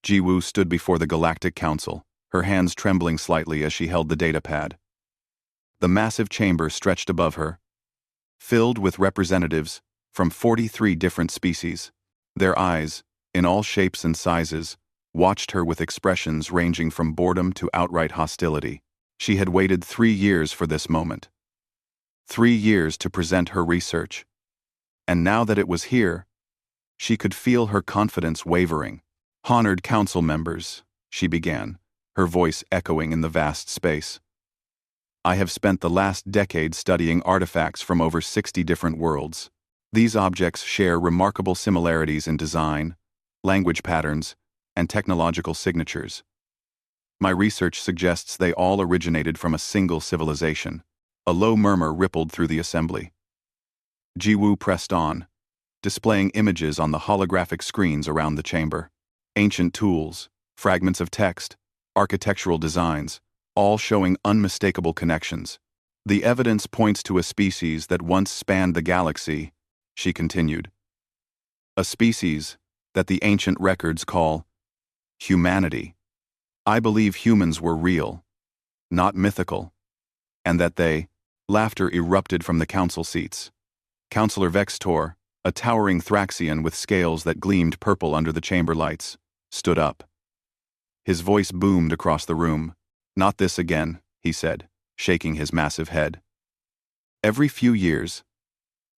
Ji-woo stood before the Galactic Council, her hands trembling slightly as she held the datapad. The massive chamber stretched above her, filled with representatives from 43 different species. Their eyes, in all shapes and sizes, watched her with expressions ranging from boredom to outright hostility. She had waited 3 years for this moment. 3 years to present her research. And now that it was here, she could feel her confidence wavering. "Honored council members," she began, her voice echoing in the vast space. "I have spent the last decade studying artifacts from over 60 different worlds. These objects share remarkable similarities in design, language patterns, and technological signatures. My research suggests they all originated from a single civilization." A low murmur rippled through the assembly. Ji-woo pressed on, displaying images on the holographic screens around the chamber. Ancient tools, fragments of text, architectural designs, all showing unmistakable connections. "The evidence points to a species that once spanned the galaxy," she continued. "A species that the ancient records call humanity. I believe humans were real, not mythical, and that they—" Laughter erupted from the council seats. Councillor Vextor, a towering Thraxian with scales that gleamed purple under the chamber lights, stood up. His voice boomed across the room. "Not this again," he said, shaking his massive head. "Every few years,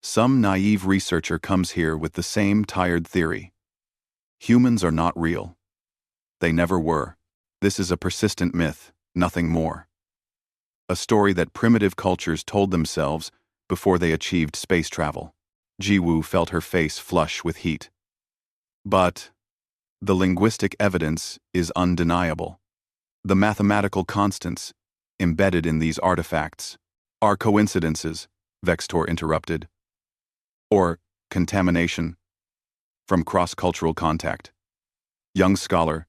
some naive researcher comes here with the same tired theory. Humans are not real. They never were. This is a persistent myth, nothing more. A story that primitive cultures told themselves before they achieved space travel." Ji-woo felt her face flush with heat. "But the linguistic evidence is undeniable. The mathematical constants embedded in these artifacts are coincidences," Vextor interrupted. "Or contamination from cross-cultural contact. Young scholar,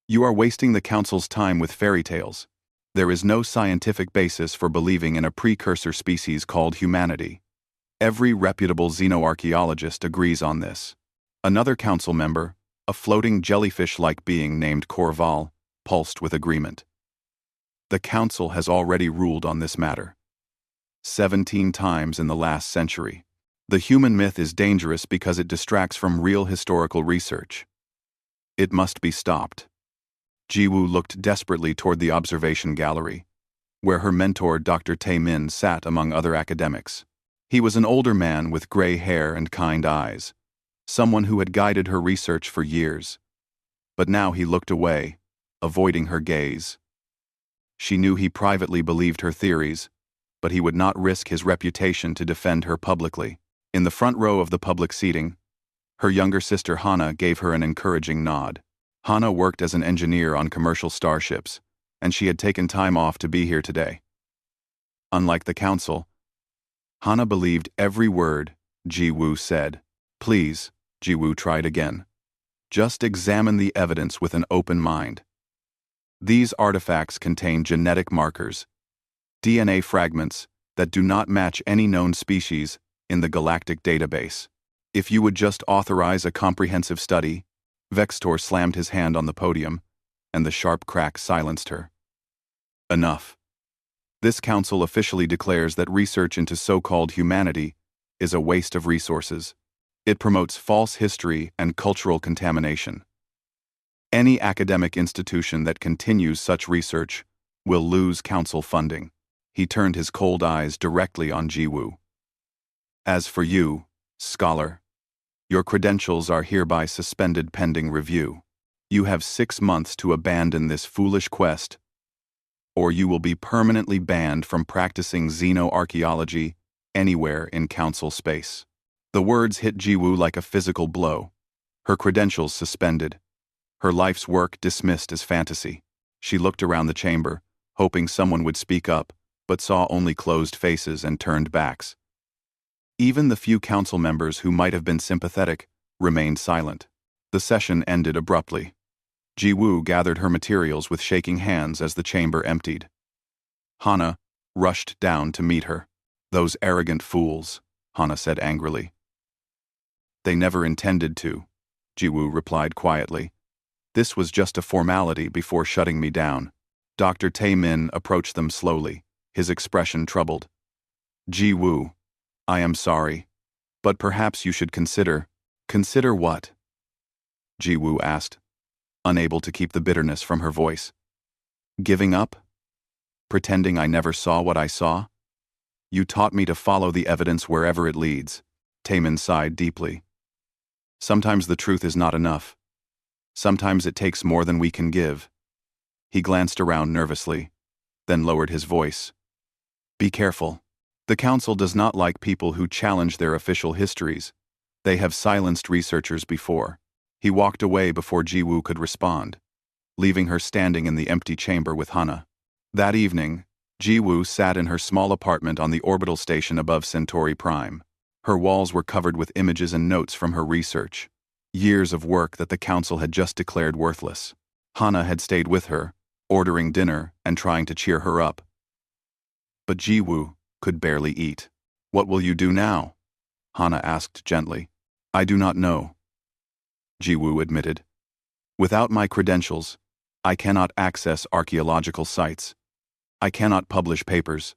you are wasting the council's time with fairy tales. There is no scientific basis for believing in a precursor species called humanity. Every reputable xenoarchaeologist agrees on this." Another council member, a floating jellyfish-like being named Corval, pulsed with agreement. "The council has already ruled on this matter. 17 times in the last century. The human myth is dangerous because it distracts from real historical research. It must be stopped." Ji-woo looked desperately toward the observation gallery, where her mentor Dr. Tae-min sat among other academics. He was an older man with gray hair and kind eyes, someone who had guided her research for years. But now he looked away, avoiding her gaze. She knew he privately believed her theories, but he would not risk his reputation to defend her publicly. In the front row of the public seating, her younger sister Hana gave her an encouraging nod. Hana worked as an engineer on commercial starships, and she had taken time off to be here today. Unlike the council, Hana believed every word Ji-woo said. "Please," Ji-woo tried again. "Just examine the evidence with an open mind. These artifacts contain genetic markers, DNA fragments that do not match any known species in the galactic database. If you would just authorize a comprehensive study." Vextor slammed his hand on the podium, and the sharp crack silenced her. "Enough. This council officially declares that research into so-called humanity is a waste of resources. It promotes false history and cultural contamination. Any academic institution that continues such research will lose council funding." He turned his cold eyes directly on Ji-woo. "As for you, scholar, your credentials are hereby suspended pending review. You have 6 months to abandon this foolish quest, or you will be permanently banned from practicing xenoarchaeology anywhere in council space." The words hit Ji-woo like a physical blow. Her credentials suspended. Her life's work dismissed as fantasy. She looked around the chamber, hoping someone would speak up, but saw only closed faces and turned backs. Even the few council members who might have been sympathetic remained silent. The session ended abruptly. Ji-woo gathered her materials with shaking hands as the chamber emptied. Hana rushed down to meet her. "Those arrogant fools," Hana said angrily. "They never intended to," Ji-woo replied quietly. This was just a formality before shutting me down. Dr. Tae-min approached them slowly, his expression troubled. Ji-woo, I am sorry, but perhaps you should consider. Consider what? Ji-woo asked, unable to keep the bitterness from her voice. Giving up? Pretending I never saw what I saw? You taught me to follow the evidence wherever it leads. Tae-min sighed deeply. Sometimes the truth is not enough. Sometimes it takes more than we can give. He glanced around nervously, then lowered his voice. Be careful. The Council does not like people who challenge their official histories. They have silenced researchers before. He walked away before Ji-woo could respond, leaving her standing in the empty chamber with Hana. That evening, Ji-woo sat in her small apartment on the orbital station above Centauri Prime. Her walls were covered with images and notes from her research. Years of work that the Council had just declared worthless. Hana had stayed with her, ordering dinner and trying to cheer her up. But Ji-woo could barely eat. What will you do now? Hana asked gently. I do not know. Ji-woo admitted. Without my credentials, I cannot access archaeological sites. I cannot publish papers.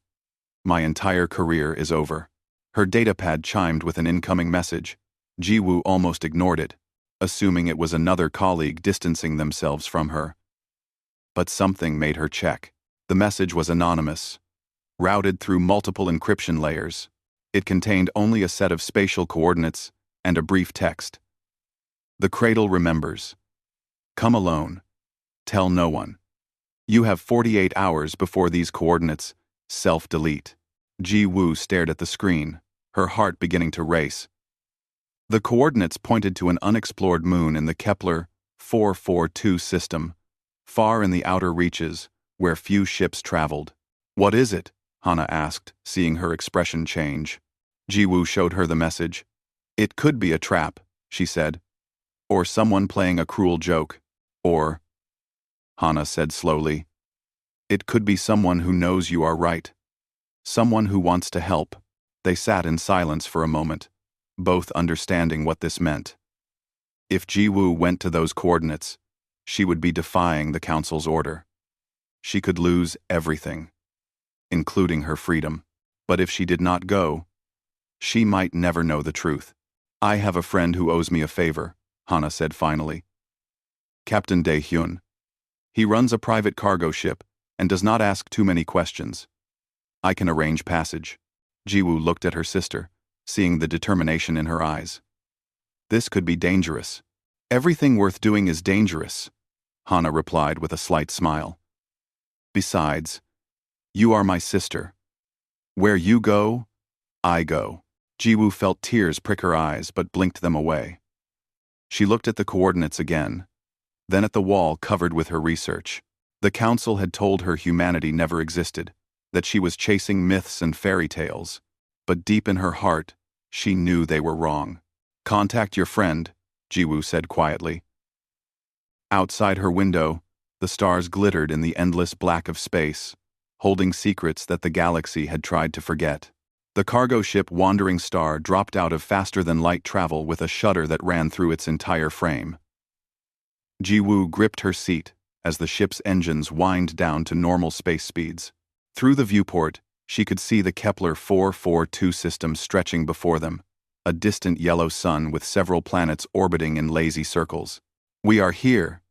My entire career is over. Her datapad chimed with an incoming message. Ji-woo almost ignored it, assuming it was another colleague distancing themselves from her. But something made her check. The message was anonymous, routed through multiple encryption layers. It contained only a set of spatial coordinates and a brief text. The cradle remembers. Come alone. Tell no one. You have 48 hours before these coordinates self-delete. Ji-woo stared at the screen, her heart beginning to race. The coordinates pointed to an unexplored moon in the Kepler 442 system, far in the outer reaches, where few ships traveled. What is it? Hana asked, seeing her expression change. Ji-woo showed her the message. It could be a trap, she said. Or someone playing a cruel joke. Or, Hana said slowly, it could be someone who knows you are right. Someone who wants to help. They sat in silence for a moment, both understanding what this meant. If Ji-woo went to those coordinates, she would be defying the Council's order. She could lose everything, including her freedom. But if she did not go, she might never know the truth. I have a friend who owes me a favor, Hana said finally. Captain Dae-hyun. He runs a private cargo ship and does not ask too many questions. I can arrange passage. Ji-woo looked at her sister, seeing the determination in her eyes. This could be dangerous. Everything worth doing is dangerous, Hana replied with a slight smile. Besides, you are my sister. Where you go, I go. Ji-woo felt tears prick her eyes but blinked them away. She looked at the coordinates again, then at the wall covered with her research. The Council had told her humanity never existed, that she was chasing myths and fairy tales, but deep in her heart, she knew they were wrong. Contact your friend, Ji-woo said quietly. Outside her window, the stars glittered in the endless black of space, holding secrets that the galaxy had tried to forget. The cargo ship Wandering Star dropped out of faster-than-light travel with a shudder that ran through its entire frame. Ji-woo gripped her seat as the ship's engines whined down to normal space speeds. Through the viewport, she could see the Kepler 442 system stretching before them, a distant yellow sun with several planets orbiting in lazy circles. We are here,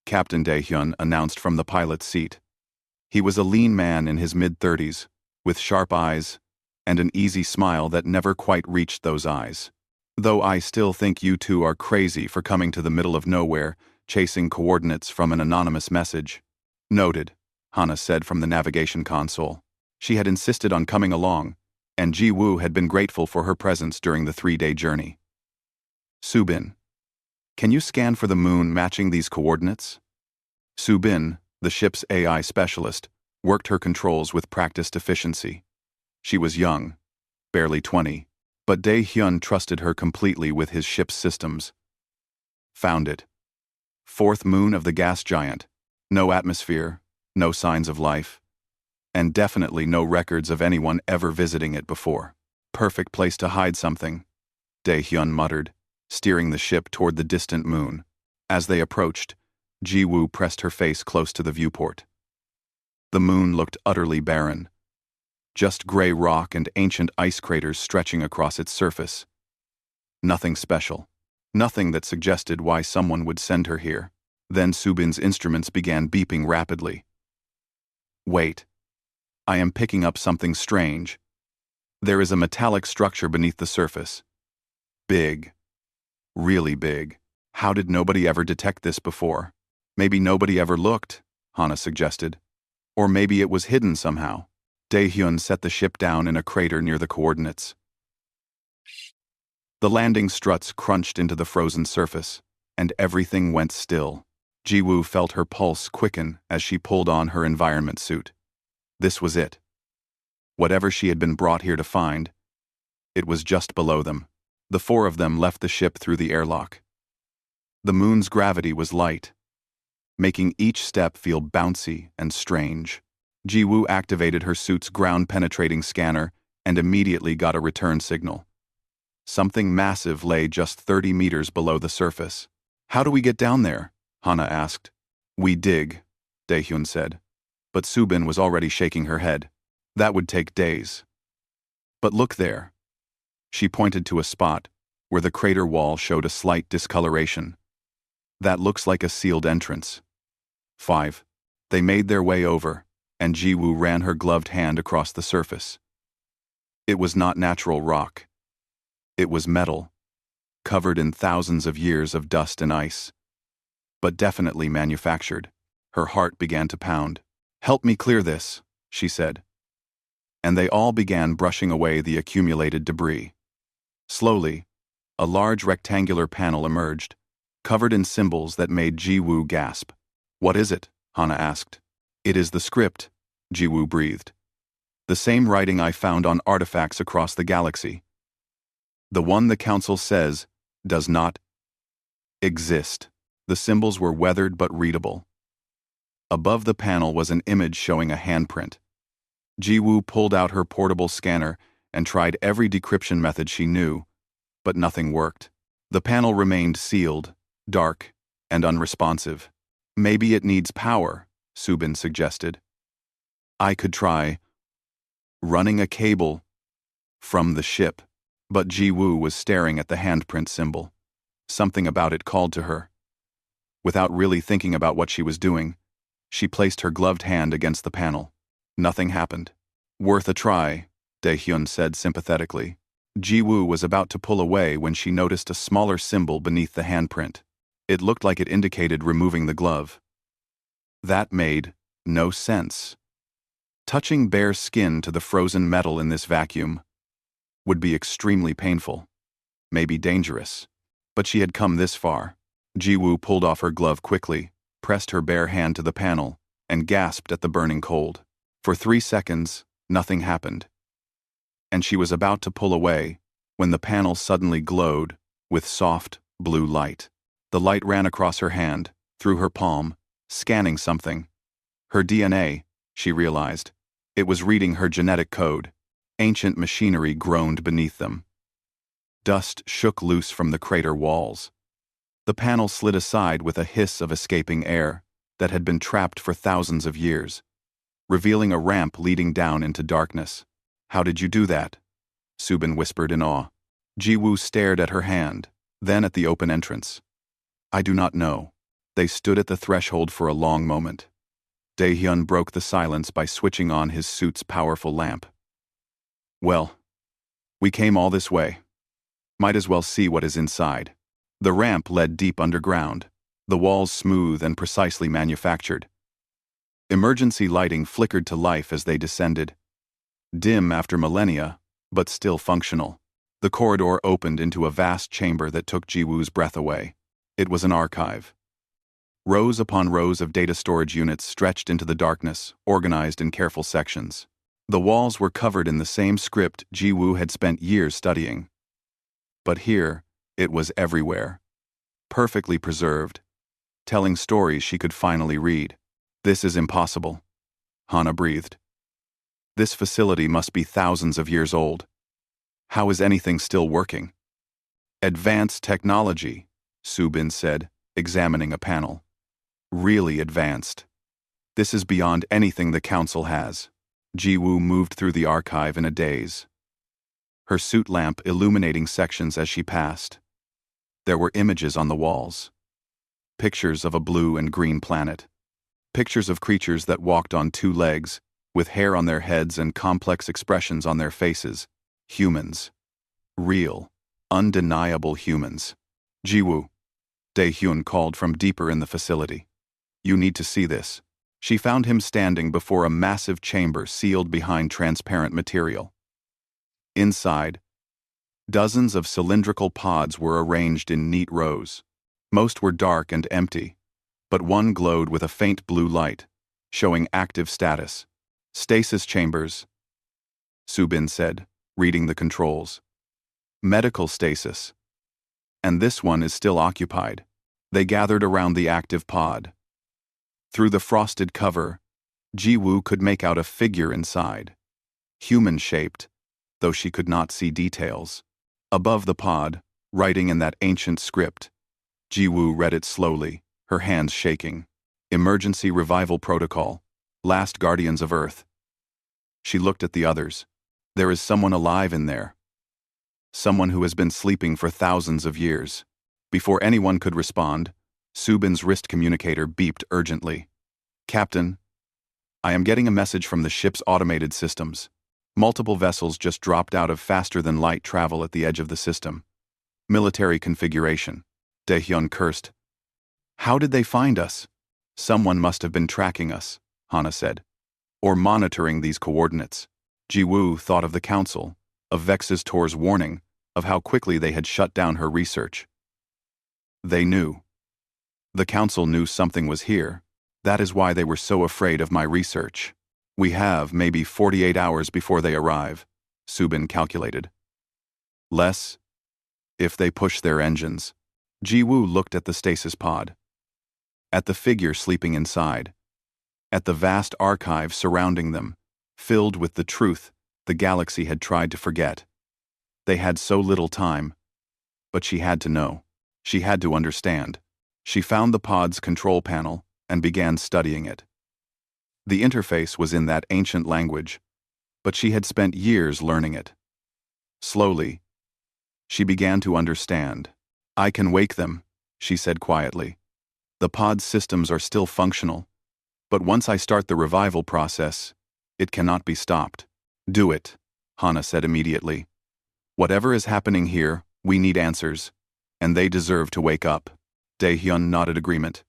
Captain Dae-hyun announced from the pilot's seat. He was a lean man in his mid-30s, with sharp eyes and an easy smile that never quite reached those eyes. Though I still think you two are crazy for coming to the middle of nowhere, chasing coordinates from an anonymous message. Noted, Hana said from the navigation console. She had insisted on coming along, and Ji-woo had been grateful for her presence during the 3-day journey. Subin, can you scan for the moon matching these coordinates? Subin, the ship's AI specialist, worked her controls with practiced efficiency. She was young, barely 20, but Dae-hyun trusted her completely with his ship's systems. Found it. 4th moon of the gas giant. No atmosphere, no signs of life, and definitely no records of anyone ever visiting it before. Perfect place to hide something, Dae-hyun muttered, steering the ship toward the distant moon. As they approached, Ji-woo pressed her face close to the viewport. The moon looked utterly barren. Just gray rock and ancient ice craters stretching across its surface. Nothing special. Nothing that suggested why someone would send her here. Then Subin's instruments began beeping rapidly. Wait. I am picking up something strange. There is a metallic structure beneath the surface. Big. Really big. How did nobody ever detect this before? Maybe nobody ever looked, Hana suggested. Or maybe it was hidden somehow. Dae-hyun set the ship down in a crater near the coordinates. The landing struts crunched into the frozen surface, and everything went still. Ji-woo felt her pulse quicken as she pulled on her environment suit. This was it. Whatever she had been brought here to find, it was just below them. The four of them left the ship through the airlock. The moon's gravity was light, making each step feel bouncy and strange. Ji-woo activated her suit's ground-penetrating scanner and immediately got a return signal. Something massive lay just 30 meters below the surface. How do we get down there? Hana asked. We dig, Dae-hyun said. But Subin was already shaking her head. That would take days. But look there. She pointed to a spot where the crater wall showed a slight discoloration. That looks like a sealed entrance. 5. They made their way over, and Ji-woo ran her gloved hand across the surface. It was not natural rock. It was metal, covered in thousands of years of dust and ice. But definitely manufactured. Her heart began to pound. Help me clear this, she said. And they all began brushing away the accumulated debris. Slowly, a large rectangular panel emerged, covered in symbols that made Ji-woo gasp. What is it? Hana asked. It is the script, Ji-woo breathed. The same writing I found on artifacts across the galaxy. The one the Council says does not exist. The symbols were weathered but readable. Above the panel was an image showing a handprint. Ji-woo pulled out her portable scanner and tried every decryption method she knew, but nothing worked. The panel remained sealed, dark, and unresponsive. Maybe it needs power, Subin suggested. I could try running a cable from the ship, but Ji-woo was staring at the handprint symbol. Something about it called to her. Without really thinking about what she was doing, she placed her gloved hand against the panel. Nothing happened. Worth a try, Dae-hyun said sympathetically. Ji-woo was about to pull away when she noticed a smaller symbol beneath the handprint. It looked like it indicated removing the glove. That made no sense. Touching bare skin to the frozen metal in this vacuum would be extremely painful, maybe dangerous. But she had come this far. Ji-woo pulled off her glove quickly, pressed her bare hand to the panel, and gasped at the burning cold. For 3 seconds, nothing happened. And she was about to pull away when the panel suddenly glowed with soft, blue light. The light ran across her hand, through her palm, scanning something. Her DNA, she realized. It was reading her genetic code. Ancient machinery groaned beneath them. Dust shook loose from the crater walls. The panel slid aside with a hiss of escaping air that had been trapped for thousands of years, revealing a ramp leading down into darkness. How did you do that? Subin whispered in awe. Ji-woo stared at her hand, then at the open entrance. I do not know. They stood at the threshold for a long moment. Dae-hyun broke the silence by switching on his suit's powerful lamp. Well, we came all this way. Might as well see what is inside. The ramp led deep underground, the walls smooth and precisely manufactured. Emergency lighting flickered to life as they descended. Dim after millennia, but still functional. The corridor opened into a vast chamber that took Ji-woo's breath away. It was an archive. Rows upon rows of data storage units stretched into the darkness, organized in careful sections. The walls were covered in the same script Ji-woo had spent years studying. But here, it was everywhere. Perfectly preserved, telling stories she could finally read. This is impossible, Hana breathed. This facility must be thousands of years old. How is anything still working? Advanced technology, Subin said, examining a panel. Really advanced. This is beyond anything the Council has. Ji-woo moved through the archive in a daze, her suit lamp illuminating sections as she passed. There were images on the walls. Pictures of a blue and green planet. Pictures of creatures that walked on two legs, with hair on their heads and complex expressions on their faces. Humans. Real, undeniable humans. Ji-woo, Dae-hyun called from deeper in the facility. You need to see this. She found him standing before a massive chamber sealed behind transparent material. Inside, dozens of cylindrical pods were arranged in neat rows. Most were dark and empty, but one glowed with a faint blue light, showing active status. Stasis chambers, Subin said, reading the controls. Medical stasis. And this one is still occupied. They gathered around the active pod. Through the frosted cover, Ji-woo could make out a figure inside. Human-shaped, though she could not see details. Above the pod, writing in that ancient script, Ji-woo read it slowly, her hands shaking. Emergency Revival Protocol. Last Guardians of Earth. She looked at the others. There is someone alive in there. Someone who has been sleeping for thousands of years. Before anyone could respond, Subin's wrist communicator beeped urgently. Captain, I am getting a message from the ship's automated systems. Multiple vessels just dropped out of faster-than-light travel at the edge of the system. Military configuration. Dae-hyun cursed. How did they find us? Someone must have been tracking us, Hana said. Or monitoring these coordinates. Ji-woo thought of the Council, of Vex's Tor's warning, of how quickly they had shut down her research. They knew. The Council knew something was here. That is why they were so afraid of my research. We have maybe 48 hours before they arrive, Subin calculated. Less, if they push their engines. Ji-woo looked at the stasis pod. At the figure sleeping inside. At the vast archive surrounding them, filled with the truth the galaxy had tried to forget. They had so little time. But she had to know. She had to understand. She found the pod's control panel and began studying it. The interface was in that ancient language, but she had spent years learning it. Slowly, she began to understand. I can wake them, she said quietly. The pod's systems are still functional, but once I start the revival process, it cannot be stopped. Do it, Hana said immediately. Whatever is happening here, we need answers, and they deserve to wake up. Dae-hyun nodded agreement.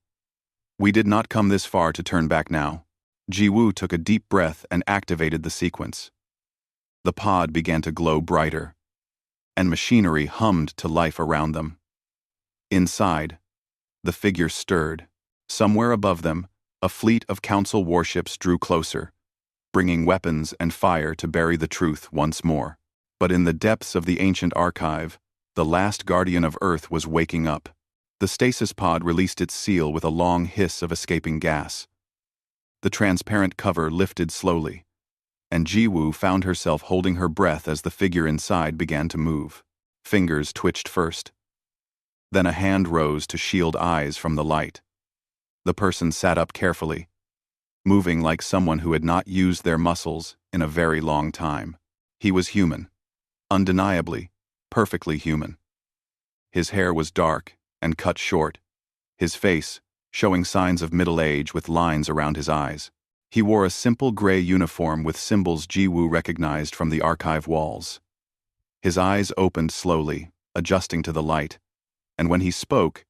We did not come this far to turn back now. Ji-woo took a deep breath and activated the sequence. The pod began to glow brighter, and machinery hummed to life around them. Inside, the figure stirred. Somewhere above them, a fleet of Council warships drew closer, bringing weapons and fire to bury the truth once more. But in the depths of the ancient archive, the last guardian of Earth was waking up. The stasis pod released its seal with a long hiss of escaping gas. The transparent cover lifted slowly, and Ji-woo found herself holding her breath as the figure inside began to move. Fingers twitched first. Then a hand rose to shield eyes from the light. The person sat up carefully, moving like someone who had not used their muscles in a very long time. He was human. Undeniably, perfectly human. His hair was dark and cut short, his face showing signs of middle age with lines around his eyes. He wore a simple gray uniform with symbols Ji-woo recognized from the archive walls. His eyes opened slowly, adjusting to the light, and when he spoke,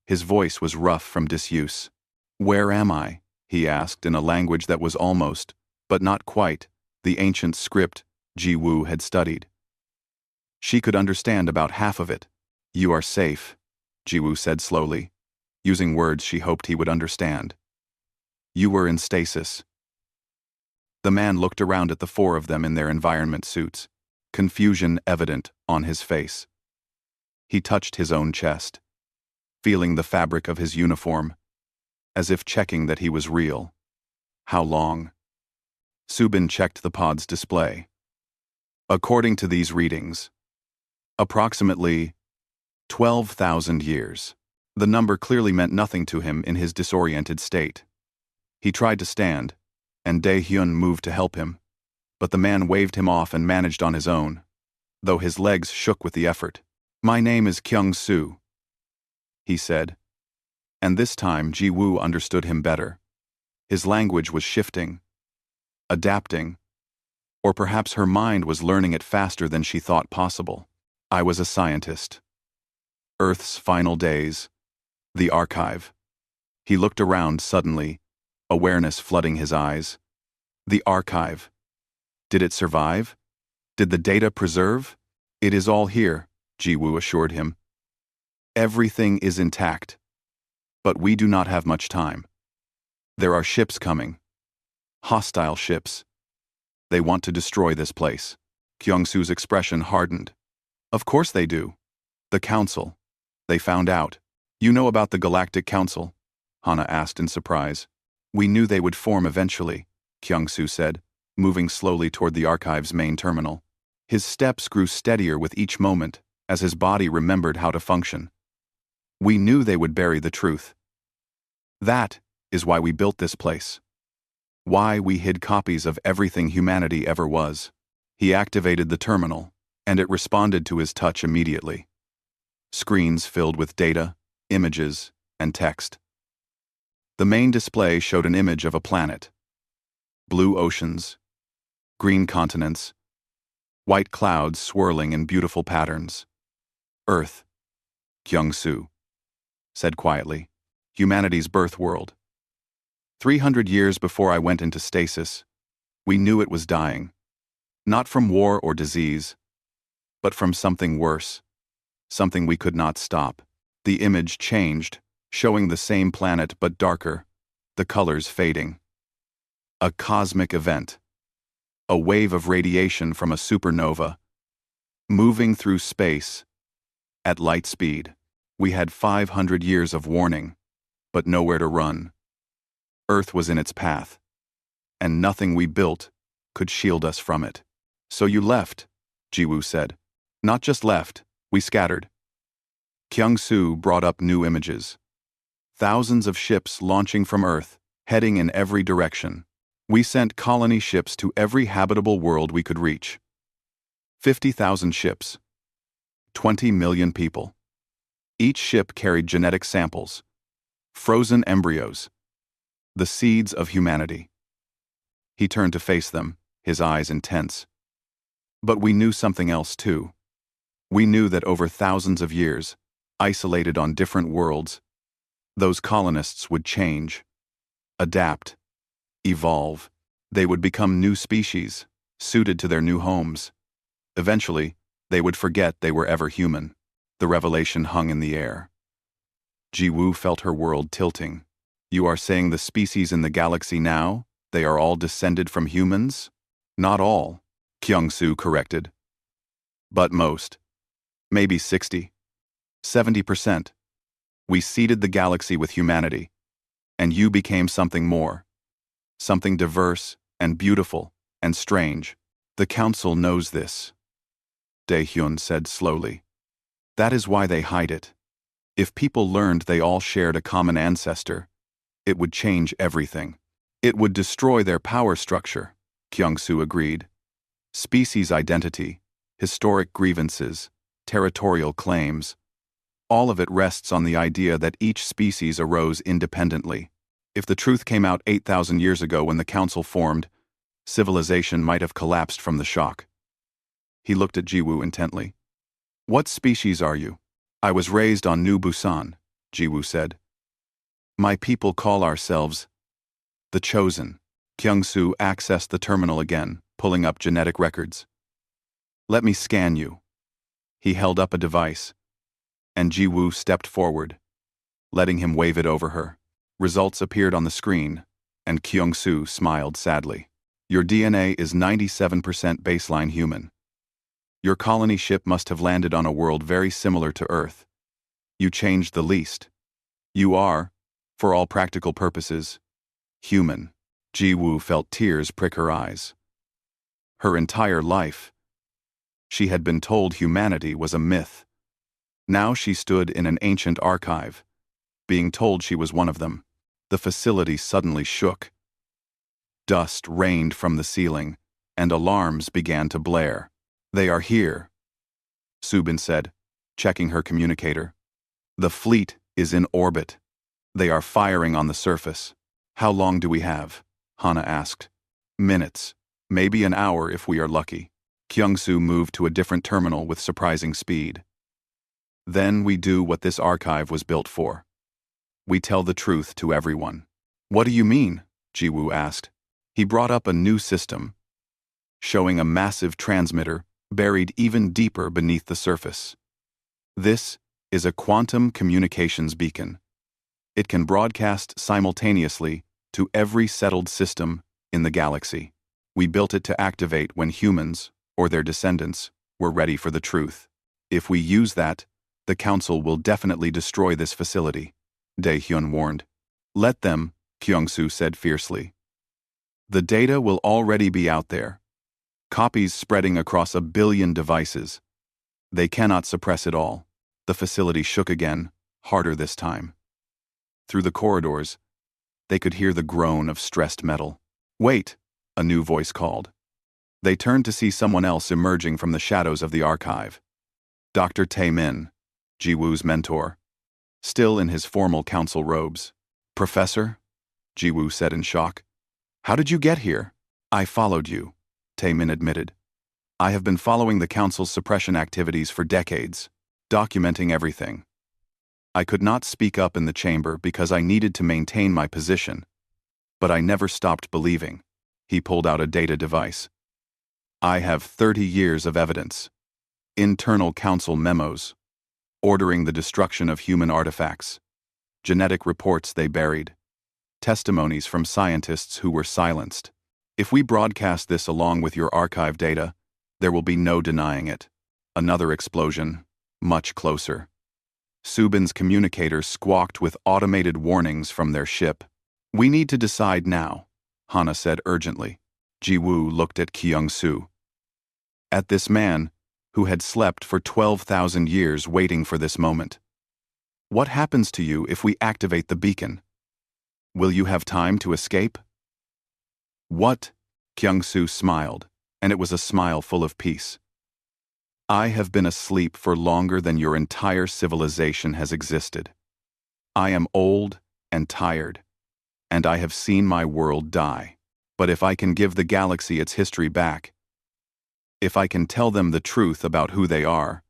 his voice was rough from disuse. Where am I? He asked in a language that was almost, but not quite, the ancient script Ji-woo had studied. She could understand about half of it. You are safe, Ji-woo said slowly, using words she hoped he would understand. You were in stasis. The man looked around at the four of them in their environment suits, confusion evident on his face. He touched his own chest, feeling the fabric of his uniform, as if checking that he was real. How long? Subin checked the pod's display. According to these readings, approximately 12,000 years. The number clearly meant nothing to him in his disoriented state. He tried to stand, and Dae-hyun moved to help him, but the man waved him off and managed on his own, though his legs shook with the effort. "My name is Kyung-soo," he said, and this time Ji-woo understood him better. His language was shifting, adapting, or perhaps her mind was learning it faster than she thought possible. "I was a scientist. Earth's final days. The archive." He looked around suddenly, awareness flooding his eyes. The archive. Did it survive? Did the data preserve? "It is all here," Ji-woo assured him. "Everything is intact. But we do not have much time. There are ships coming. Hostile ships. They want to destroy this place." Kyung-soo's expression hardened. "Of course they do. The Council. They found out." "You know about the Galactic Council?" Hana asked in surprise. "We knew they would form eventually," Kyung-soo said, moving slowly toward the archive's main terminal. His steps grew steadier with each moment, as his body remembered how to function. "We knew they would bury the truth. That is why we built this place. Why we hid copies of everything humanity ever was." He activated the terminal, and it responded to his touch immediately. Screens filled with data, images, and text. The main display showed an image of a planet. Blue oceans, green continents, white clouds swirling in beautiful patterns. "Earth," Kyung-soo said quietly. "Humanity's birth world. 300 years before I went into stasis, we knew it was dying. Not from war or disease, but from something worse. Something we could not stop." The image changed, showing the same planet but darker, the colors fading. A cosmic event. A wave of radiation from a supernova. Moving through space. At light speed. We had 500 years of warning, but nowhere to run. Earth was in its path, and nothing we built could shield us from it. "So you left," Ji-woo said. "Not just left, we scattered." Kyung-soo brought up new images. Thousands of ships launching from Earth, heading in every direction. We sent colony ships to every habitable world we could reach. 50,000 ships. 20 million people. Each ship carried genetic samples. Frozen embryos. The seeds of humanity. He turned to face them, his eyes intense. But we knew something else too. We knew that over thousands of years, isolated on different worlds, those colonists would change, adapt, evolve. They would become new species, suited to their new homes. Eventually, they would forget they were ever human. The revelation hung in the air. Ji-woo felt her world tilting. "You are saying the species in the galaxy now, they are all descended from humans?" "Not all," Kyung-soo corrected. "But most. Maybe 60, 70%. We seeded the galaxy with humanity, and you became something more. Something diverse and beautiful and strange. The Council knows this," Dae-hyun said slowly. "That is why they hide it. If people learned they all shared a common ancestor, it would change everything. It would destroy their power structure," Kyung-soo agreed. "Species identity, historic grievances, territorial claims. All of it rests on the idea that each species arose independently. If the truth came out 8,000 years ago when the Council formed, civilization might have collapsed from the shock." He looked at Ji-woo intently. "What species are you?" "I was raised on New Busan," Ji-woo said. "My people call ourselves the Chosen." Kyung-soo accessed the terminal again, pulling up genetic records. "Let me scan you." He held up a device, and Ji-woo stepped forward, letting him wave it over her. Results appeared on the screen, and Kyung-soo smiled sadly. "Your DNA is 97% baseline human. Your colony ship must have landed on a world very similar to Earth. You changed the least. You are, for all practical purposes, human." Ji-woo felt tears prick her eyes. Her entire life, she had been told humanity was a myth. Now she stood in an ancient archive, being told she was one of them. The facility suddenly shook. Dust rained from the ceiling, and alarms began to blare. "They are here," Subin said, checking her communicator. "The fleet is in orbit. They are firing on the surface." "How long do we have?" Hana asked. "Minutes. Maybe an hour if we are lucky." Kyung-soo moved to a different terminal with surprising speed. "Then we do what this archive was built for. We tell the truth to everyone." "What do you mean?" Ji-woo asked. He brought up a new system, showing a massive transmitter buried even deeper beneath the surface. "This is a quantum communications beacon. It can broadcast simultaneously to every settled system in the galaxy. We built it to activate when humans, or their descendants, were ready for the truth. If we use that, the Council will definitely destroy this facility," Dae-hyun warned. "Let them," Kyung-soo said fiercely. "The data will already be out there. Copies spreading across 1 billion devices. They cannot suppress it all." The facility shook again, harder this time. Through the corridors, they could hear the groan of stressed metal. "Wait," a new voice called. They turned to see someone else emerging from the shadows of the archive. Dr. Tae-min, Ji-woo's mentor, still in his formal council robes. "Professor?" Ji-woo said in shock. "How did you get here?" "I followed you," Tae-min admitted. "I have been following the council's suppression activities for decades, documenting everything. I could not speak up in the chamber because I needed to maintain my position, but I never stopped believing." He pulled out a data device. "I have 30 years of evidence. Internal council memos, ordering the destruction of human artifacts, genetic reports they buried, testimonies from scientists who were silenced. If we broadcast this along with your archive data, there will be no denying it." Another explosion, much closer. Subin's communicators squawked with automated warnings from their ship. "We need to decide now," Hana said urgently. Ji-woo looked at Kyung-soo. At this man, who had slept for 12,000 years waiting for this moment. "What happens to you if we activate the beacon? Will you have time to escape?" "What?" Kyung-soo smiled, and it was a smile full of peace. "I have been asleep for longer than your entire civilization has existed. I am old and tired, and I have seen my world die. But if I can give the galaxy its history back, if I can tell them the truth about who they are,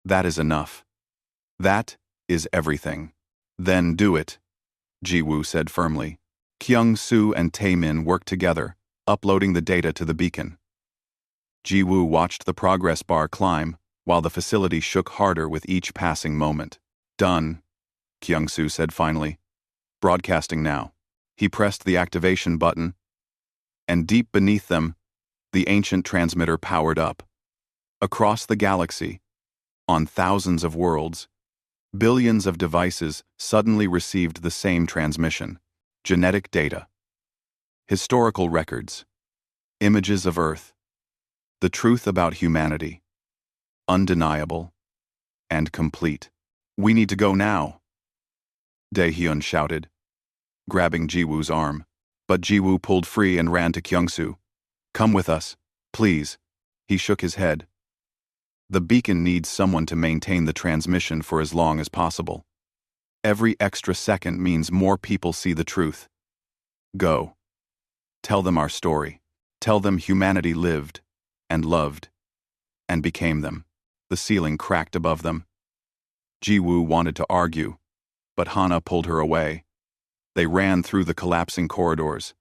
that is enough. That is everything." "Then do it," Ji-woo said firmly. Kyung-soo and Tae-min worked together, uploading the data to the beacon. Ji-woo watched the progress bar climb, while the facility shook harder with each passing moment. "Done," Kyung-soo said finally. "Broadcasting now." He pressed the activation button, and deep beneath them, the ancient transmitter powered up. Across the galaxy, on thousands of worlds, billions of devices suddenly received the same transmission. Genetic data, historical records, images of Earth, the truth about humanity, undeniable and complete. "We need to go now," Dae-hyun shouted, grabbing Ji-woo's arm. But Ji-woo pulled free and ran to Kyung-soo. "Come with us, please." He shook his head. "The beacon needs someone to maintain the transmission for as long as possible. Every extra second means more people see the truth. Go. Tell them our story. Tell them humanity lived, and loved, and became them." The ceiling cracked above them. Ji-woo wanted to argue, but Hana pulled her away. They ran through the collapsing corridors,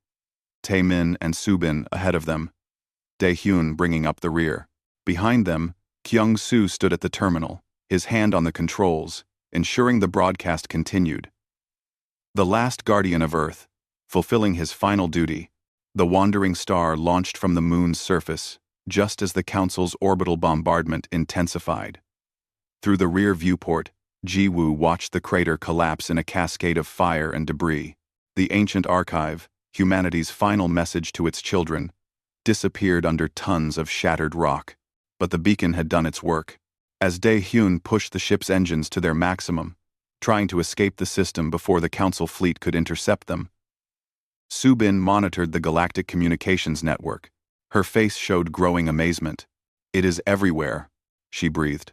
Tae-min and Subin ahead of them, Dae-hyun bringing up the rear. Behind them, Kyung-soo stood at the terminal, his hand on the controls, ensuring the broadcast continued. The last guardian of Earth, fulfilling his final duty, the wandering star launched from the moon's surface, just as the Council's orbital bombardment intensified. Through the rear viewport, Ji-woo watched the crater collapse in a cascade of fire and debris. The ancient archive, humanity's final message to its children, disappeared under tons of shattered rock. But the beacon had done its work. As Dae-hyun pushed the ship's engines to their maximum, trying to escape the system before the Council fleet could intercept them. Subin monitored the galactic communications network. Her face showed growing amazement. "It is everywhere," she breathed.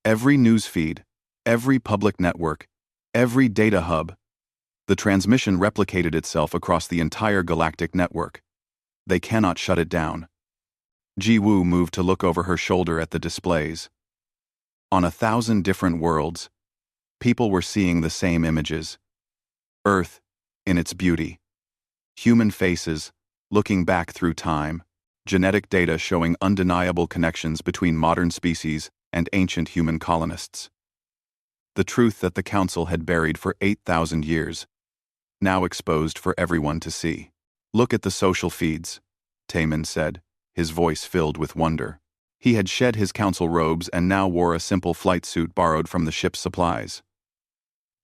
"Every news feed, every public network, every data hub." The transmission replicated itself across the entire galactic network. They cannot shut it down. Ji-woo moved to look over her shoulder at the displays. On 1,000 different worlds, people were seeing the same images. Earth, in its beauty. Human faces, looking back through time. Genetic data showing undeniable connections between modern species and ancient human colonists. The truth that the Council had buried for 8,000 years, now exposed for everyone to see. "Look at the social feeds," Taemin said, his voice filled with wonder. He had shed his council robes and now wore a simple flight suit borrowed from the ship's supplies.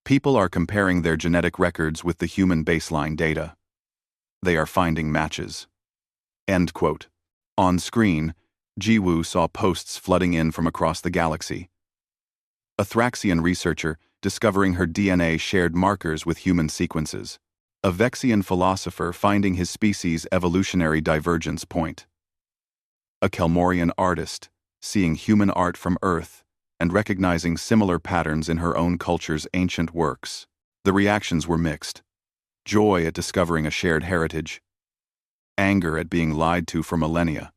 People are comparing their genetic records with the human baseline data. They are finding matches. End quote. On screen, Ji-woo saw posts flooding in from across the galaxy. A Thraxian researcher discovering her DNA shared markers with human sequences. A Vexian philosopher finding his species' evolutionary divergence point. A Kelmorian artist seeing human art from Earth and recognizing similar patterns in her own culture's ancient works. The reactions were mixed. Joy at discovering a shared heritage. Anger at being lied to for millennia.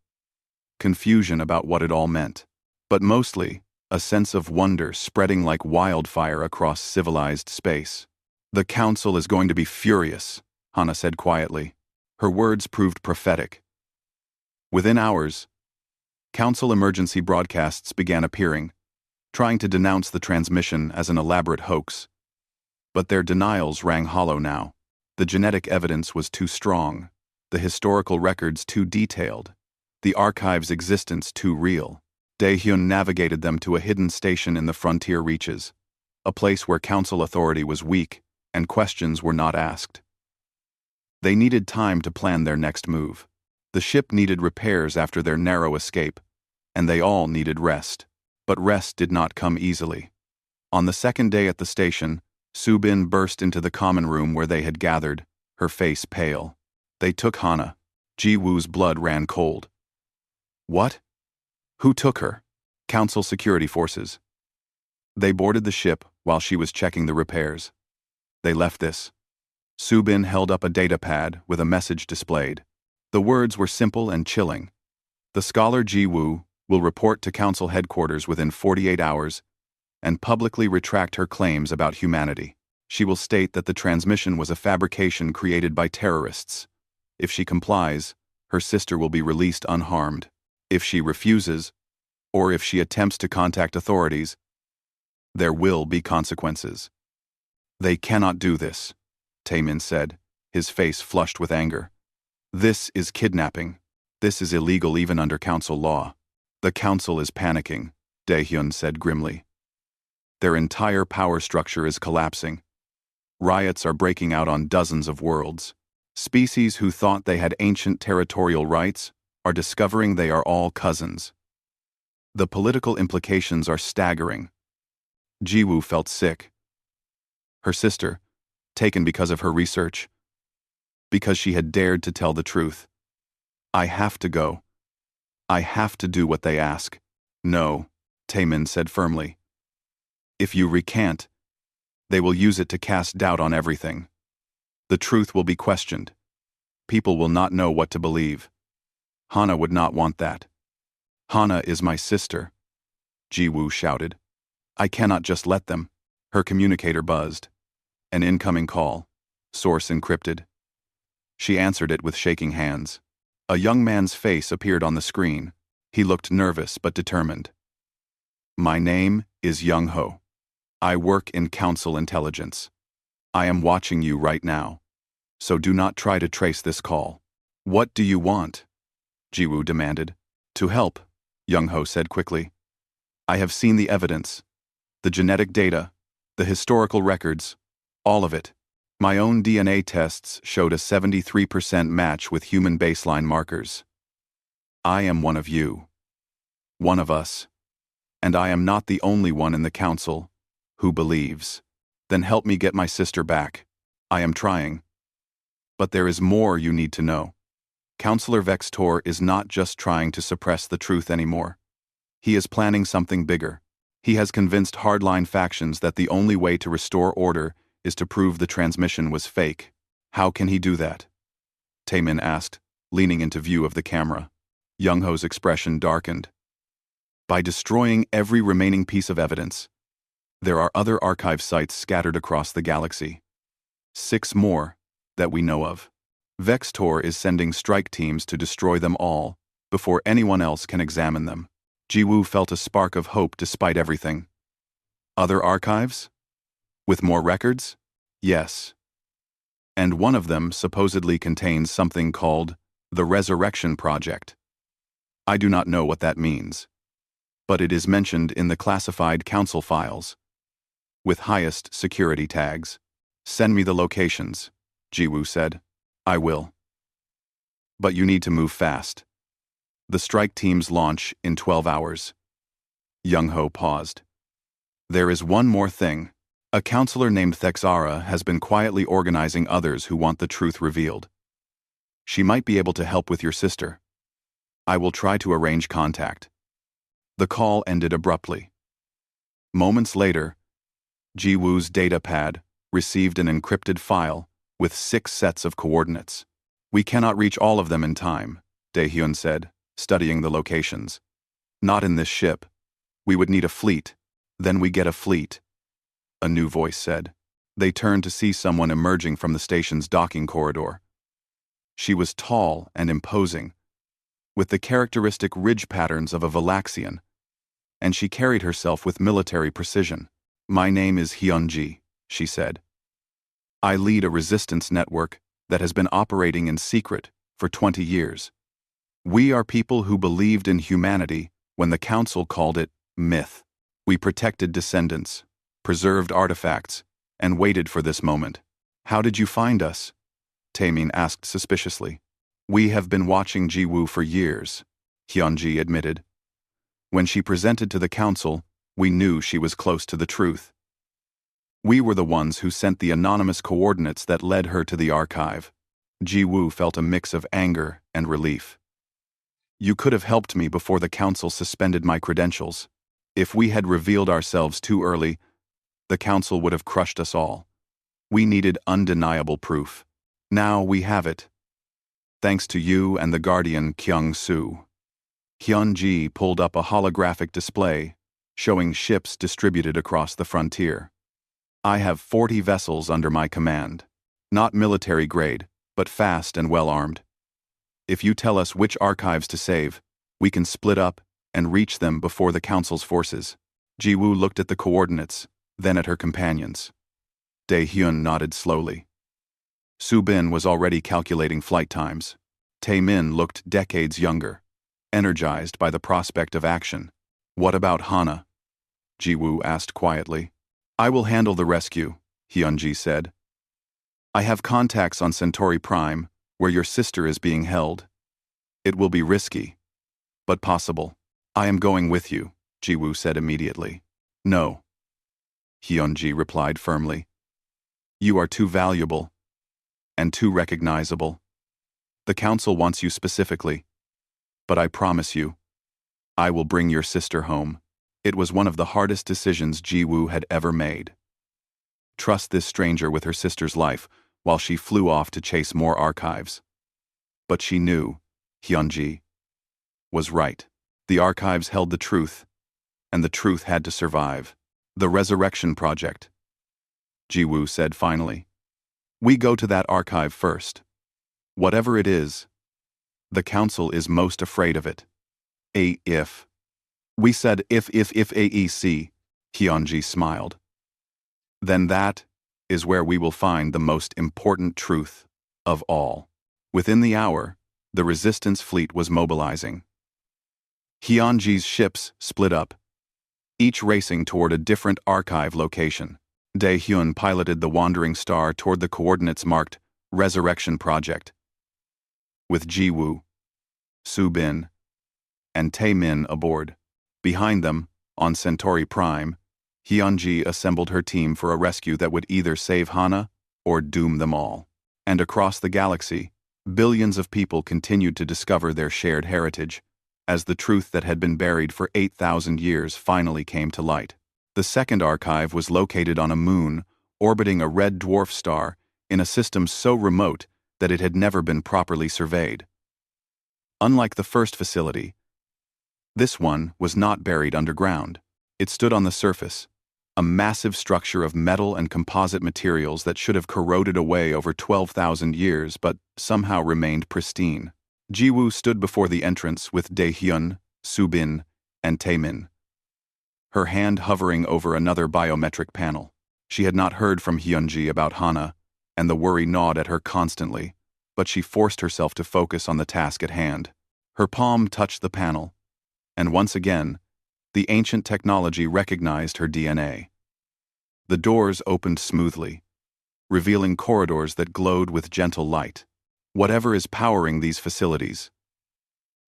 Confusion about what it all meant. But mostly, a sense of wonder spreading like wildfire across civilized space. "The Council is going to be furious," Hana said quietly. Her words proved prophetic. Within hours, Council emergency broadcasts began appearing, trying to denounce the transmission as an elaborate hoax. But their denials rang hollow now. The genetic evidence was too strong, the historical records too detailed, the archive's existence too real. Daehyun navigated them to a hidden station in the frontier reaches, a place where Council authority was weak and questions were not asked. They needed time to plan their next move. The ship needed repairs after their narrow escape, and they all needed rest. But rest did not come easily. On the second day at the station, Subin burst into the common room where they had gathered, her face pale. They took Hana. Ji-woo's blood ran cold. "What? Who took her?" "Council security forces. They boarded the ship while she was checking the repairs. They left this." Subin held up a data pad with a message displayed. The words were simple and chilling. "The scholar Ji-woo will report to Council headquarters within 48 hours and publicly retract her claims about humanity. She will state that the transmission was a fabrication created by terrorists. If she complies, her sister will be released unharmed. If she refuses, or if she attempts to contact authorities, there will be consequences." "They cannot do this," Taemin said, his face flushed with anger. "This is kidnapping. This is illegal even under Council law." "The Council is panicking," Daehyun said grimly. "Their entire power structure is collapsing. Riots are breaking out on dozens of worlds. Species who thought they had ancient territorial rights are discovering they are all cousins. The political implications are staggering." Ji-woo felt sick. Her sister, taken because of her research, because she had dared to tell the truth. "I have to go. I have to do what they ask." "No," Taemin said firmly. "If you recant, they will use it to cast doubt on everything. The truth will be questioned. People will not know what to believe. Hana would not want that." "Hana is my sister," Ji-woo shouted. "I cannot just let them." Her communicator buzzed. An incoming call. Source encrypted. She answered it with shaking hands. A young man's face appeared on the screen. He looked nervous but determined. "My name is Young-ho. I work in Council Intelligence. I am watching you right now. So do not try to trace this call." "What do you want?" Ji-woo demanded. "To help," Young-ho said quickly. "I have seen the evidence. The genetic data. The historical records. All of it. My own DNA tests showed a 73% match with human baseline markers. I am one of you. One of us. And I am not the only one in the Council who believes." Then help me get my sister back. I am trying. But there is more you need to know. Counselor Vextor is not just trying to suppress the truth anymore. He is planning something bigger. He has convinced hardline factions that the only way to restore order is to prove the transmission was fake. How can he do that? Taemin asked, leaning into view of the camera. Young-ho's expression darkened. By destroying every remaining piece of evidence. There are other archive sites scattered across the galaxy. 6 more that we know of. Vextor is sending strike teams to destroy them all before anyone else can examine them. Jiwoo felt a spark of hope despite everything. Other archives? With more records? Yes. And one of them supposedly contains something called the Resurrection Project. I do not know what that means. But it is mentioned in the classified council files. With highest security tags. Send me the locations, Jiwoo said. I will. But you need to move fast. The strike teams launch in 12 hours. Young-ho paused. There is one more thing. A counselor named Thexara has been quietly organizing others who want the truth revealed. She might be able to help with your sister. I will try to arrange contact. The call ended abruptly. Moments later, Jiwoo's data pad received an encrypted file with 6 sets of coordinates. We cannot reach all of them in time, Daehyun said, studying the locations. Not in this ship. We would need a fleet. Then we get a fleet. A new voice said. They turned to see someone emerging from the station's docking corridor. She was tall and imposing, with the characteristic ridge patterns of a Valaxian, and she carried herself with military precision. My name is Hyunji, she said. I lead a resistance network that has been operating in secret for 20 years. We are people who believed in humanity when the council called it myth. We protected descendants, preserved artifacts, and waited for this moment. How did you find us? Taemin asked suspiciously. We have been watching Jiwoo for years, Hyunji admitted. When she presented to the council, we knew she was close to the truth. We were the ones who sent the anonymous coordinates that led her to the archive. Jiwoo felt a mix of anger and relief. You could have helped me before the council suspended my credentials. If we had revealed ourselves too early, the council would have crushed us all. We needed undeniable proof. Now we have it. Thanks to you and the guardian Kyung-soo. Hyunji pulled up a holographic display, showing ships distributed across the frontier. I have 40 vessels under my command. Not military grade, but fast and well-armed. If you tell us which archives to save, we can split up and reach them before the council's forces. Jiwoo looked at the coordinates, then at her companions. Daehyun nodded slowly. Subin was already calculating flight times. Taemin looked decades younger, energized by the prospect of action. What about Hana? Jiwoo asked quietly. I will handle the rescue, Hyunji said. I have contacts on Centauri Prime, where your sister is being held. It will be risky, but possible. I am going with you, Jiwoo said immediately. No. Hyunji replied firmly. You are too valuable and too recognizable. The council wants you specifically, but I promise you, I will bring your sister home. It was one of the hardest decisions Jiwoo had ever made. Trust this stranger with her sister's life while she flew off to chase more archives. But she knew, Hyunji was right. The archives held the truth, and the truth had to survive. The Resurrection Project, Jiwoo said finally. We go to that archive first. Whatever it is, the council is most afraid of it. If. We said if AEC, Hyunji smiled. Then that is where we will find the most important truth of all. Within the hour, the resistance fleet was mobilizing. Hyunji's ships split up, each racing toward a different archive location. Daehyun piloted the Wandering Star toward the coordinates marked Resurrection Project. With Jiwoo, Subin, and Taemin aboard. Behind them, on Centauri Prime, Hyunji assembled her team for a rescue that would either save Hana or doom them all. And across the galaxy, billions of people continued to discover their shared heritage, as the truth that had been buried for 8,000 years finally came to light. The second archive was located on a moon, orbiting a red dwarf star, in a system so remote that it had never been properly surveyed. Unlike the first facility, this one was not buried underground. It stood on the surface, a massive structure of metal and composite materials that should have corroded away over 12,000 years but somehow remained pristine. Jiwoo stood before the entrance with Daehyun, Subin, and Taemin, her hand hovering over another biometric panel. She had not heard from Hyunji about Hana, and the worry gnawed at her constantly, but she forced herself to focus on the task at hand. Her palm touched the panel, and once again, the ancient technology recognized her DNA. The doors opened smoothly, revealing corridors that glowed with gentle light. Whatever is powering these facilities,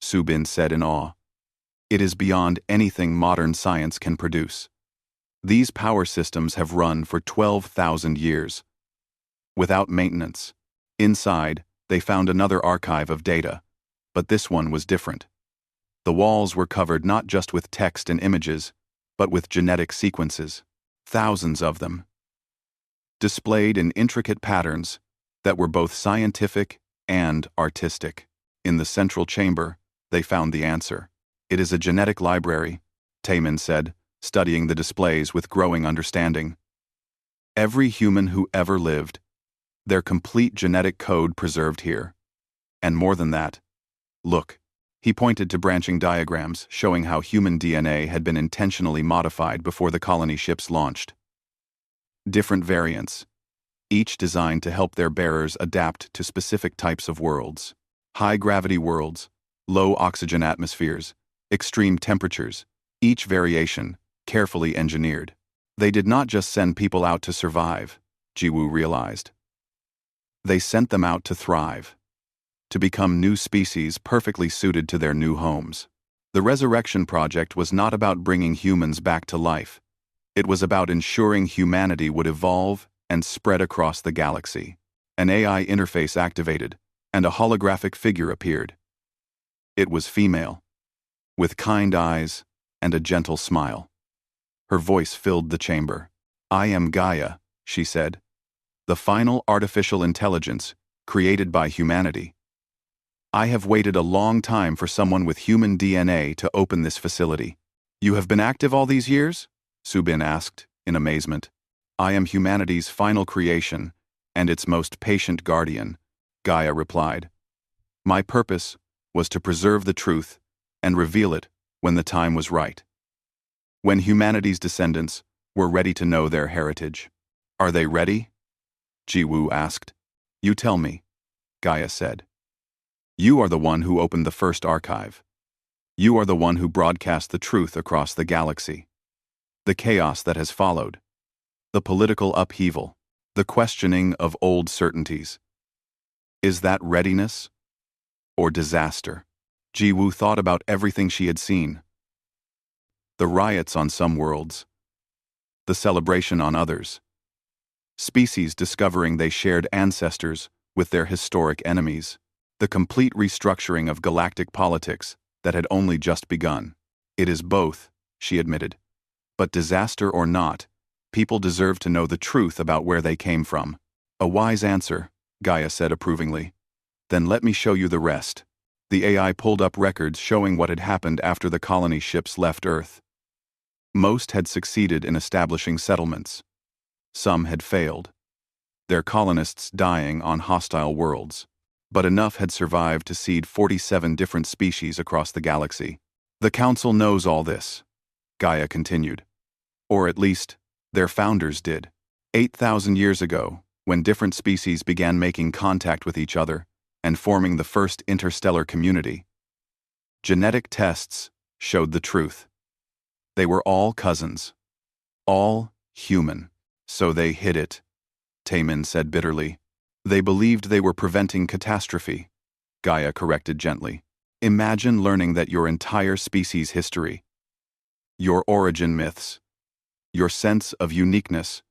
Subin said in awe, it is beyond anything modern science can produce. These power systems have run for 12,000 years, without maintenance. Inside, they found another archive of data, but this one was different. The walls were covered not just with text and images, but with genetic sequences, thousands of them, displayed in intricate patterns that were both scientific and artistic. In the central chamber, they found the answer. It is a genetic library, Taemin said, studying the displays with growing understanding. Every human who ever lived, their complete genetic code preserved here. And more than that, look. He pointed to branching diagrams showing how human DNA had been intentionally modified before the colony ships launched. Different variants, each designed to help their bearers adapt to specific types of worlds. High-gravity worlds, low oxygen atmospheres, extreme temperatures, each variation carefully engineered. They did not just send people out to survive, Jiwoo realized. They sent them out to thrive, to become new species perfectly suited to their new homes. The Resurrection Project was not about bringing humans back to life. It was about ensuring humanity would evolve and spread across the galaxy. An AI interface activated, and a holographic figure appeared. It was female, with kind eyes and a gentle smile. Her voice filled the chamber. I am Gaia, she said, the final artificial intelligence created by humanity. I have waited a long time for someone with human DNA to open this facility. You have been active all these years? Subin asked, in amazement. I am humanity's final creation, and its most patient guardian, Gaia replied. My purpose was to preserve the truth and reveal it when the time was right. When humanity's descendants were ready to know their heritage. Are they ready? Jiwoo asked. You tell me, Gaia said. You are the one who opened the first archive. You are the one who broadcast the truth across the galaxy. The chaos that has followed. The political upheaval. The questioning of old certainties. Is that readiness or disaster? Jiwoo thought about everything she had seen. The riots on some worlds. The celebration on others. Species discovering they shared ancestors with their historic enemies. The complete restructuring of galactic politics that had only just begun. It is both, she admitted. But disaster or not, people deserve to know the truth about where they came from. A wise answer, Gaia said approvingly. Then let me show you the rest. The AI pulled up records showing what had happened after the colony ships left Earth. Most had succeeded in establishing settlements. Some had failed, their colonists dying on hostile worlds. But enough had survived to seed 47 different species across the galaxy. The Council knows all this, Gaia continued. Or at least, their founders did. 8,000 years ago, when different species began making contact with each other and forming the first interstellar community, genetic tests showed the truth. They were all cousins. All human. So they hid it, Taemin said bitterly. They believed they were preventing catastrophe, Gaia corrected gently. Imagine learning that your entire species' history, your origin myths, your sense of uniqueness,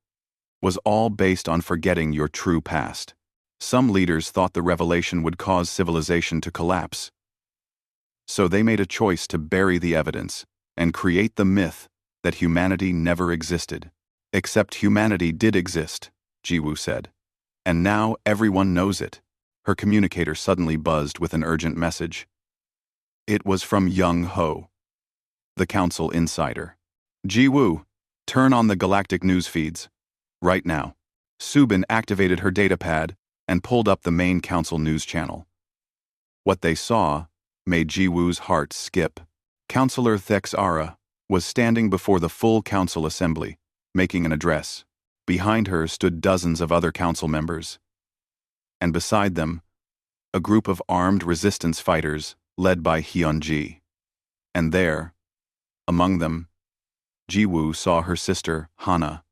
was all based on forgetting your true past. Some leaders thought the revelation would cause civilization to collapse. So they made a choice to bury the evidence and create the myth that humanity never existed. Except humanity did exist, Jiwoo said. And now everyone knows it. Her communicator suddenly buzzed with an urgent message. It was from Young Ho, the council insider. Jiwoo, turn on the galactic news feeds. Right now. Subin activated her datapad and pulled up the main council news channel. What they saw made Jiwoo's heart skip. Councillor Thexara was standing before the full council assembly, making an address. Behind her stood dozens of other council members. And beside them, a group of armed resistance fighters led by Hyunji. And there, among them, Jiwoo saw her sister, Hana,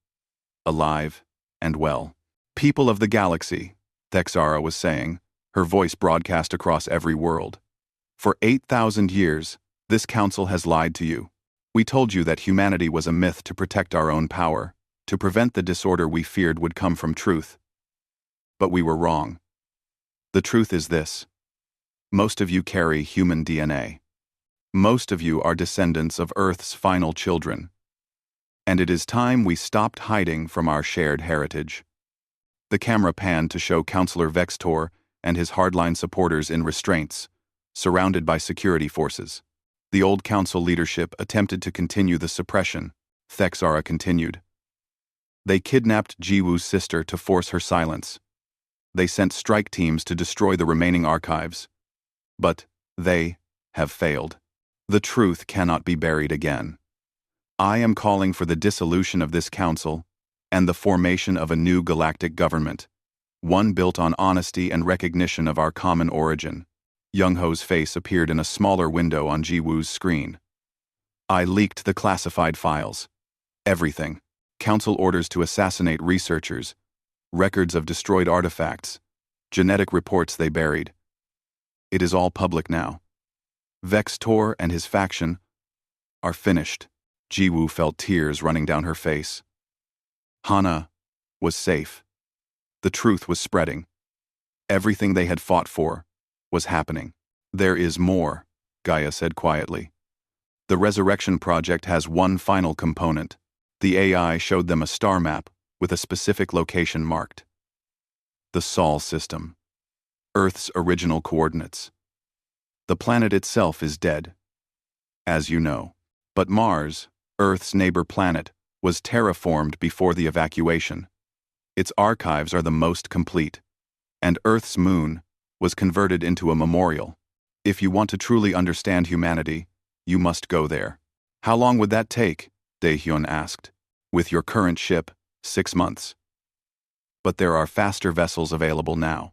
alive and well. People of the galaxy, Thexara was saying, her voice broadcast across every world. For 8,000 years, this council has lied to you. We told you that humanity was a myth to protect our own power, to prevent the disorder we feared would come from truth. But we were wrong. The truth is this. Most of you carry human DNA. Most of you are descendants of Earth's final children. And it is time we stopped hiding from our shared heritage. The camera panned to show Councillor Vextor and his hardline supporters in restraints, surrounded by security forces. The old council leadership attempted to continue the suppression, Thexara continued. They kidnapped Jiwoo's sister to force her silence. They sent strike teams to destroy the remaining archives. But they have failed. The truth cannot be buried again. I am calling for the dissolution of this council and the formation of a new galactic government, one built on honesty and recognition of our common origin. Young Ho's face appeared in a smaller window on Jiwoo's screen. I leaked the classified files. Everything. Council orders to assassinate researchers, records of destroyed artifacts, genetic reports they buried. It is all public now. Vextor and his faction are finished. Jiwoo felt tears running down her face. Hana was safe. The truth was spreading. Everything they had fought for was happening. There is more, Gaia said quietly. The Resurrection Project has one final component. The AI showed them a star map with a specific location marked. The Sol system. Earth's original coordinates. The planet itself is dead, as you know. But Mars, Earth's neighbor planet, was terraformed before the evacuation. Its archives are the most complete, and Earth's moon was converted into a memorial. If you want to truly understand humanity, you must go there. How long would that take? Daehyun asked. With your current ship, 6 months. But there are faster vessels available now.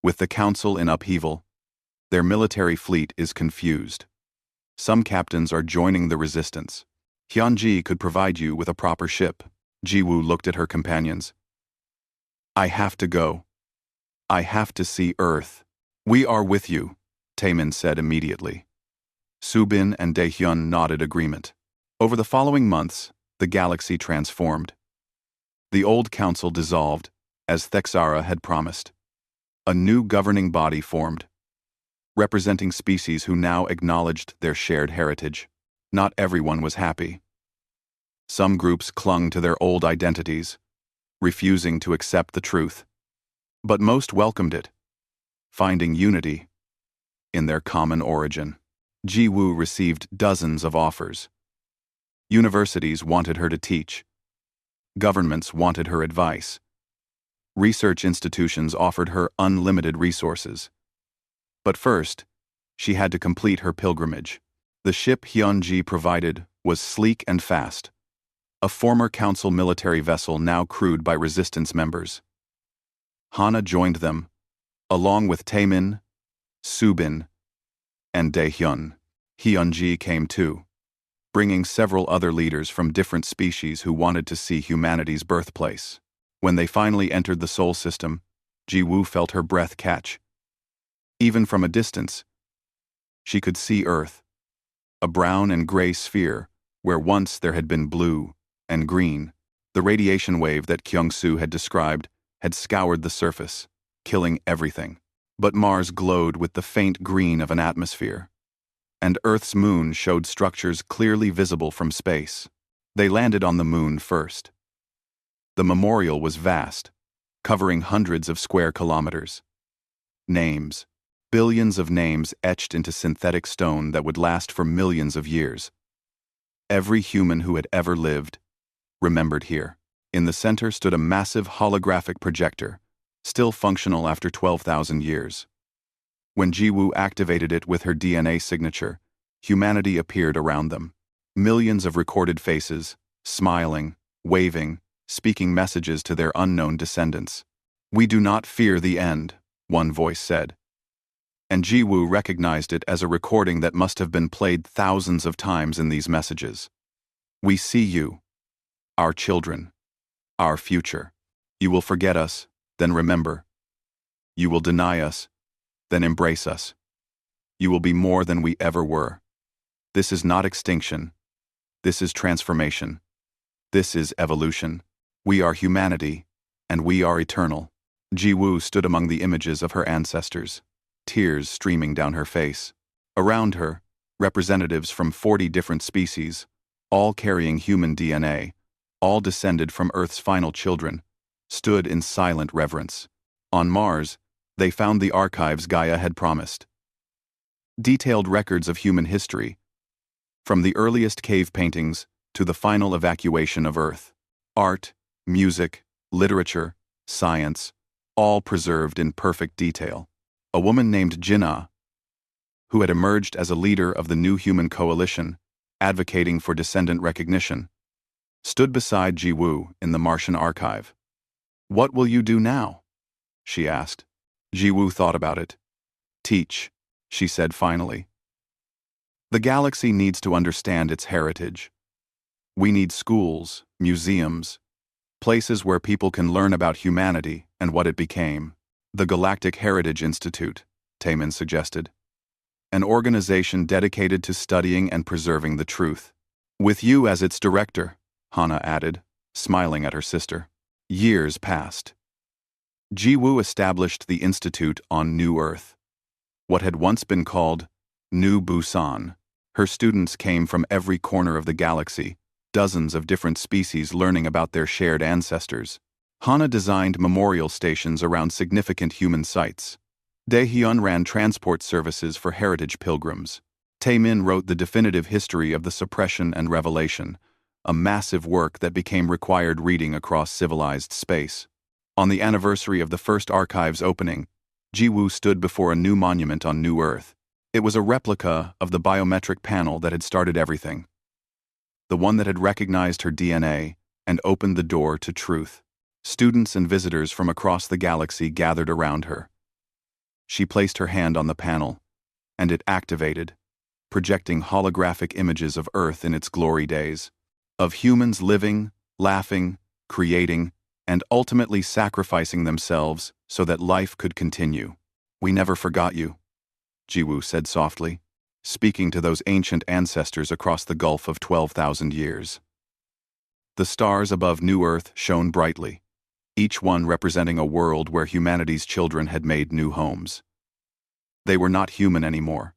With the Council in upheaval, their military fleet is confused. Some captains are joining the resistance. Hyunji could provide you with a proper ship. Jiwoo looked at her companions. I have to go. I have to see Earth. We are with you, Taemin said immediately. Subin and Daehyun nodded agreement. Over the following months, the galaxy transformed. The old council dissolved, as Thexara had promised. A new governing body formed, representing species who now acknowledged their shared heritage. Not everyone was happy. Some groups clung to their old identities, refusing to accept the truth. But most welcomed it, finding unity in their common origin. Jiwoo received dozens of offers. Universities wanted her to teach. Governments wanted her advice. Research institutions offered her unlimited resources. But first, she had to complete her pilgrimage. The ship Hyunji provided was sleek and fast, a former council military vessel now crewed by resistance members. Hana joined them, along with Taemin, Subin, and Daehyun. Hyunji came too, bringing several other leaders from different species who wanted to see humanity's birthplace. When they finally entered the Sol system, Jiwoo felt her breath catch. Even from a distance, she could see Earth, a brown and gray sphere where once there had been blue and green. The radiation wave that Kyung-soo had described had scoured the surface, killing everything. But Mars glowed with the faint green of an atmosphere, and Earth's moon showed structures clearly visible from space. They landed on the moon first. The memorial was vast, covering hundreds of square kilometers. Names, billions of names etched into synthetic stone that would last for millions of years. Every human who had ever lived, remembered here. In the center stood a massive holographic projector, still functional after 12,000 years. When Jiwoo activated it with her DNA signature, humanity appeared around them. Millions of recorded faces, smiling, waving, speaking messages to their unknown descendants. "We do not fear the end," one voice said. And Jiwoo recognized it as a recording that must have been played thousands of times in these messages. "We see you, our children, our future. You will forget us, then remember. You will deny us, then embrace us. You will be more than we ever were. This is not extinction. This is transformation. This is evolution. We are humanity, and we are eternal." Jiwoo stood among the images of her ancestors, tears streaming down her face. Around her, representatives from 40 different species, all carrying human DNA, all descended from Earth's final children, stood in silent reverence. On Mars, they found the archives Gaia had promised. Detailed records of human history, from the earliest cave paintings to the final evacuation of Earth. Art, music, literature, science, all preserved in perfect detail. A woman named Jinnah, who had emerged as a leader of the New Human Coalition, advocating for descendant recognition, stood beside Jiwoo in the Martian archive. "What will you do now?" she asked. Jiwoo thought about it. "Teach," she said finally. "The galaxy needs to understand its heritage. We need schools, museums, places where people can learn about humanity and what it became." "The Galactic Heritage Institute," Taemin suggested. "An organization dedicated to studying and preserving the truth. With you as its director," Hana added, smiling at her sister. Years passed. Jiwoo established the institute on New Earth, what had once been called New Busan. Her students came from every corner of the galaxy, dozens of different species learning about their shared ancestors. Hana designed memorial stations around significant human sites. Daehyun ran transport services for heritage pilgrims. Taemin wrote the definitive history of the suppression and revelation, a massive work that became required reading across civilized space. On the anniversary of the first archive's opening, Jiwoo stood before a new monument on New Earth. It was a replica of the biometric panel that had started everything, the one that had recognized her DNA and opened the door to truth. Students and visitors from across the galaxy gathered around her. She placed her hand on the panel, and it activated, projecting holographic images of Earth in its glory days, of humans living, laughing, creating, and ultimately sacrificing themselves so that life could continue. "We never forgot you," Jiwoo said softly, speaking to those ancient ancestors across the gulf of 12,000 years. The stars above New Earth shone brightly, each one representing a world where humanity's children had made new homes. They were not human anymore,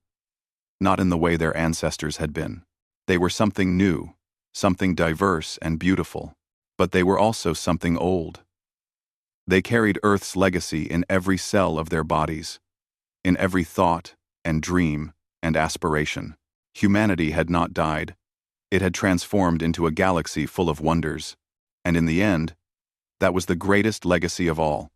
not in the way their ancestors had been. They were something new, something diverse and beautiful, but they were also something old. They carried Earth's legacy in every cell of their bodies, in every thought and dream and aspiration. Humanity had not died. It had transformed into a galaxy full of wonders, and in the end, that was the greatest legacy of all.